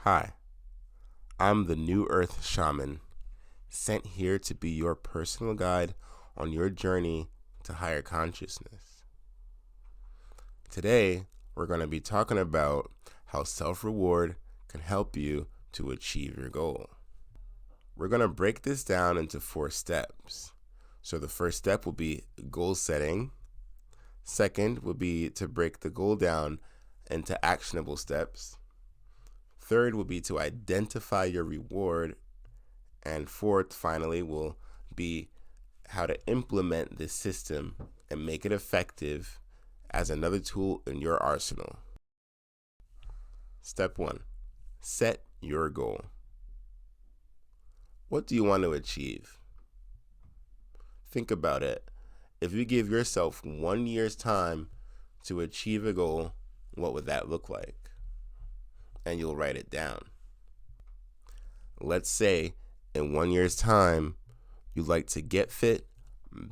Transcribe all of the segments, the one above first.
Hi, I'm the New Earth Shaman, sent here to be your personal guide on your journey to higher consciousness. Today, we're going to be talking about how self-reward can help you to achieve your goal. We're going to break this down into 4 steps. So the first step will be goal setting. Second will be to break the goal down into actionable steps. Third will be to identify your reward. And fourth, finally, will be how to implement this system and make it effective as another tool in your arsenal. Step 1. Set your goal. What do you want to achieve? Think about it. If you give yourself 1 year's time to achieve a goal, what would that look like? And you'll write it down. Let's say in 1 year's time, you'd like to get fit,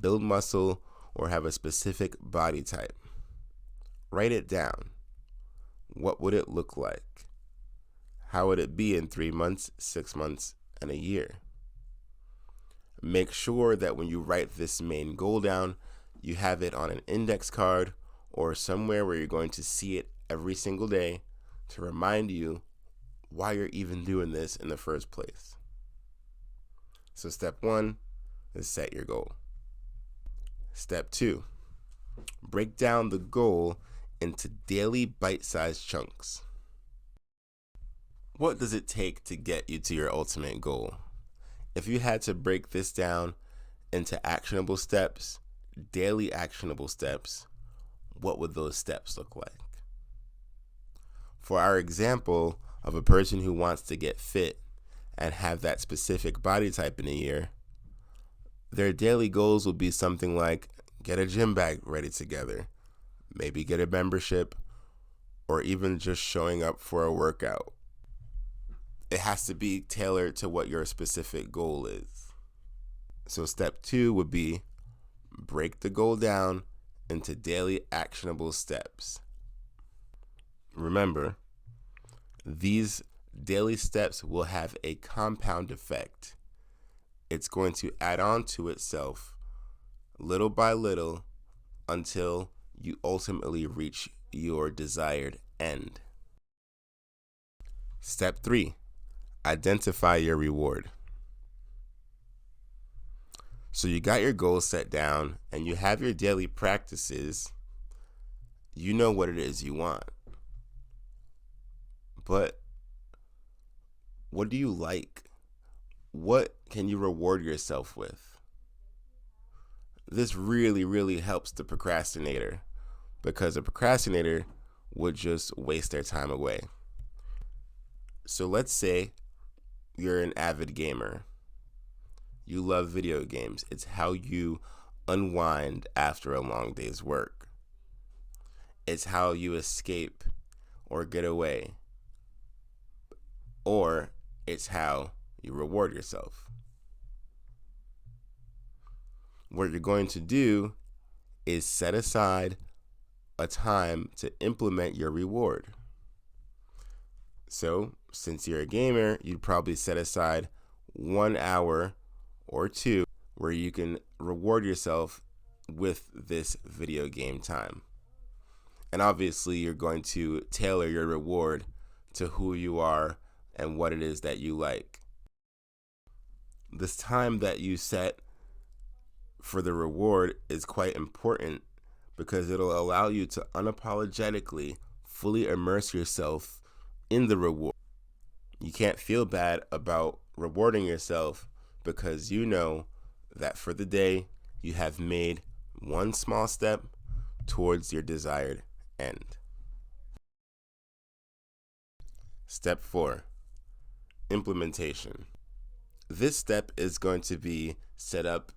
build muscle, or have a specific body type. Write it down. What would it look like? How would it be in 3 months, 6 months, and a year? Make sure that when you write this main goal down, you have it on an index card or somewhere where you're going to see it every single day to remind you why you're even doing this in the first place. So step 1 is set your goal. Step 2, break down the goal into daily bite-sized chunks. What does it take to get you to your ultimate goal? If you had to break this down into actionable steps, daily actionable steps, what would those steps look like? For our example of a person who wants to get fit and have that specific body type in a year, their daily goals will be something like get a gym bag ready together, maybe get a membership, or even just showing up for a workout. It has to be tailored to what your specific goal is. So step 2 would be break the goal down into daily actionable steps. Remember, these daily steps will have a compound effect. It's going to add on to itself little by little until you ultimately reach your desired end. Step 3, identify your reward. So you got your goals set down and you have your daily practices. You know what it is you want. But what do you like? What can you reward yourself with? This really helps the procrastinator, because a procrastinator would just waste their time away. So let's say you're an avid gamer. You love video games. It's how you unwind after a long day's work. It's how you escape or get away. Or it's how you reward yourself. What you're going to do is set aside a time to implement your reward. So, since you're a gamer, you'd probably set aside 1 hour or 2 where you can reward yourself with this video game time. And obviously, you're going to tailor your reward to who you are and what it is that you like. This time that you set for the reward is quite important because it'll allow you to unapologetically fully immerse yourself in the reward. You can't feel bad about rewarding yourself because you know that for the day you have made one small step towards your desired end. Step 4, implementation. This step is going to be set up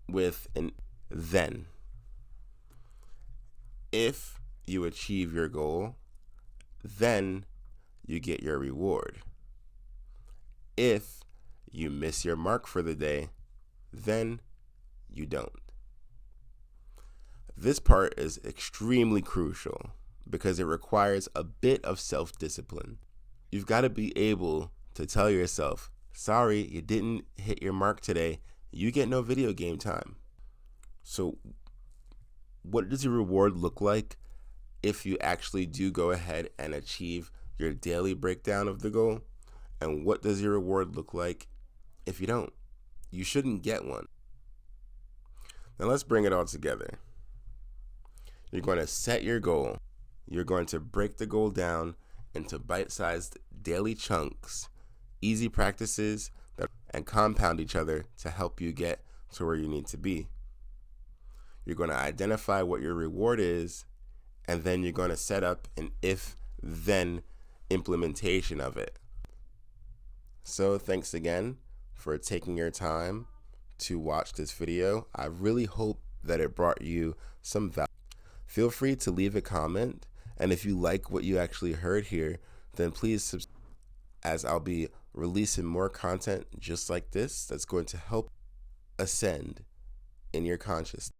with an then. If you achieve your goal, then you get your reward. If you miss your mark for the day, then you don't. This part is extremely crucial because it requires a bit of self-discipline. You've got to be able to tell yourself, sorry, you didn't hit your mark today. You get no video game time. So what does your reward look like if you actually do go ahead and achieve your daily breakdown of the goal? And what does your reward look like if you don't? You shouldn't get one. Now let's bring it all together. You're going to set your goal. You're going to break the goal down into bite-sized daily chunks, easy practices and compound each other to help you get to where you need to be. You're going to identify what your reward is, and then you're going to set up an if-then implementation of it. So thanks again for taking your time to watch this video. I really hope that it brought you some value. Feel free to leave a comment, and if you like what you actually heard here, then please subscribe, as I'll be releasing more content just like this that's going to help ascend in your consciousness.